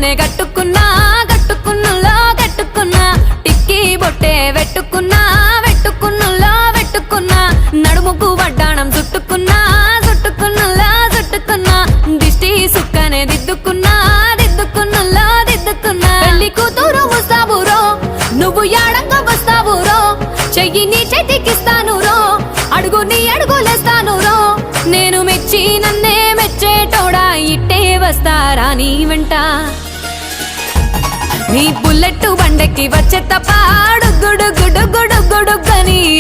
నన్నే కట్టుకున్నా టిక్కీ బొట్టే వెట్టుకున్నా నడుముకు వడ్డాణం చుట్టుకున్నా దిష్టి సుక్కనే దిద్దుకున్నా పెళ్లి కూతురు వస్తావురో నువ్వు యాడంగా వస్తావురో చెయ్యి నీ చేతికిస్తాను రో అడుగు నీ అడుగులేస్తాను రో నేను మెచ్చి నన్నే మెచ్చేటోడా ఇట్టే వస్తారా నీ వెంట నీ బుల్లెట్ బండెక్కి వచ్చే తప్ప గుడుగుడుగుడుగుడుగని